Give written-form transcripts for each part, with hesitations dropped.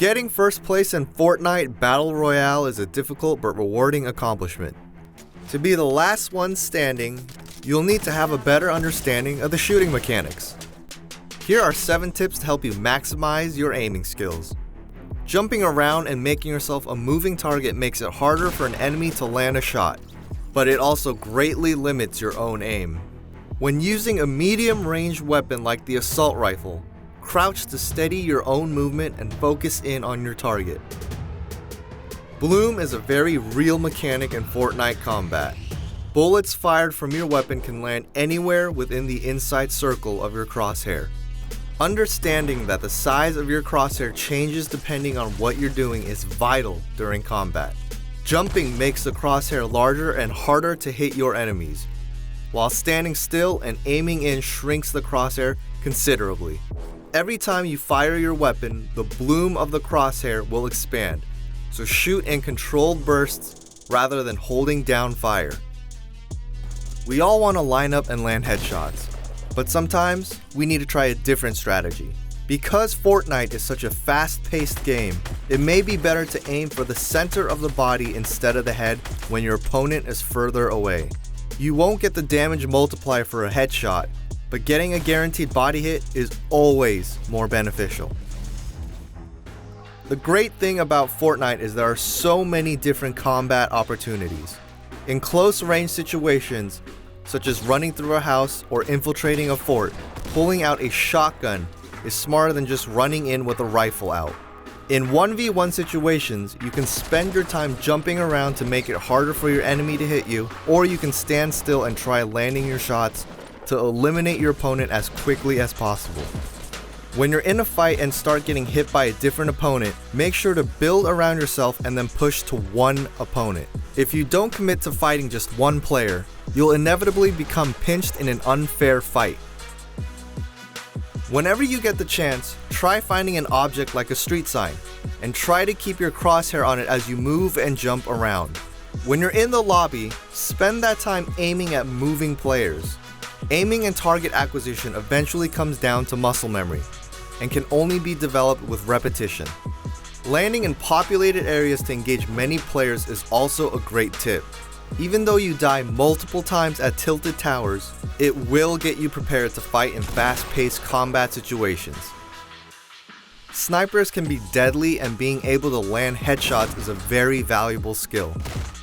Getting first place in Fortnite Battle Royale is a difficult but rewarding accomplishment. To be the last one standing, you'll need to have a better understanding of the shooting mechanics. Here are 7 tips to help you maximize your aiming skills. Jumping around and making yourself a moving target makes it harder for an enemy to land a shot, but it also greatly limits your own aim. When using a medium-range weapon like the assault rifle, crouch to steady your own movement and focus in on your target. Bloom is a very real mechanic in Fortnite combat. Bullets fired from your weapon can land anywhere within the inside circle of your crosshair. Understanding that the size of your crosshair changes depending on what you're doing is vital during combat. Jumping makes the crosshair larger and harder to hit your enemies, while standing still and aiming in shrinks the crosshair considerably. Every time you fire your weapon, the bloom of the crosshair will expand, so shoot in controlled bursts rather than holding down fire. We all want to line up and land headshots, but sometimes we need to try a different strategy. Because Fortnite is such a fast-paced game, it may be better to aim for the center of the body instead of the head when your opponent is further away. You won't get the damage multiplier for a headshot, but getting a guaranteed body hit is always more beneficial. The great thing about Fortnite is there are so many different combat opportunities. In close range situations, such as running through a house or infiltrating a fort, pulling out a shotgun is smarter than just running in with a rifle out. In 1v1 situations, you can spend your time jumping around to make it harder for your enemy to hit you, or you can stand still and try landing your shots to eliminate your opponent as quickly as possible. When you're in a fight and start getting hit by a different opponent, make sure to build around yourself and then push to one opponent. If you don't commit to fighting just one player, you'll inevitably become pinched in an unfair fight. Whenever you get the chance, try finding an object like a street sign, and try to keep your crosshair on it as you move and jump around. When you're in the lobby, spend that time aiming at moving players. Aiming and target acquisition eventually comes down to muscle memory, and can only be developed with repetition. Landing in populated areas to engage many players is also a great tip. Even though you die multiple times at tilted towers, it will get you prepared to fight in fast-paced combat situations. Snipers can be deadly, and being able to land headshots is a very valuable skill.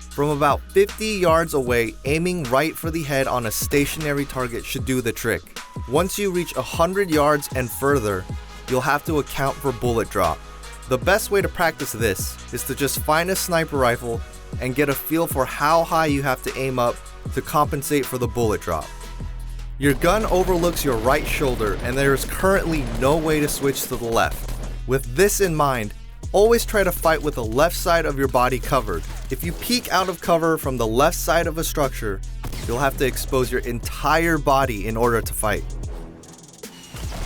From about 50 yards away, aiming right for the head on a stationary target should do the trick. Once you reach 100 yards and further, you'll have to account for bullet drop. The best way to practice this is to just find a sniper rifle and get a feel for how high you have to aim up to compensate for the bullet drop. Your gun overlooks your right shoulder, and there is currently no way to switch to the left. With this in mind, always try to fight with the left side of your body covered. If you peek out of cover from the left side of a structure, you'll have to expose your entire body in order to fight.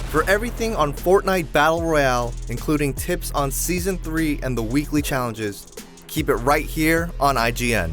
For everything on Fortnite Battle Royale, including tips on Season 3 and the weekly challenges, keep it right here on IGN.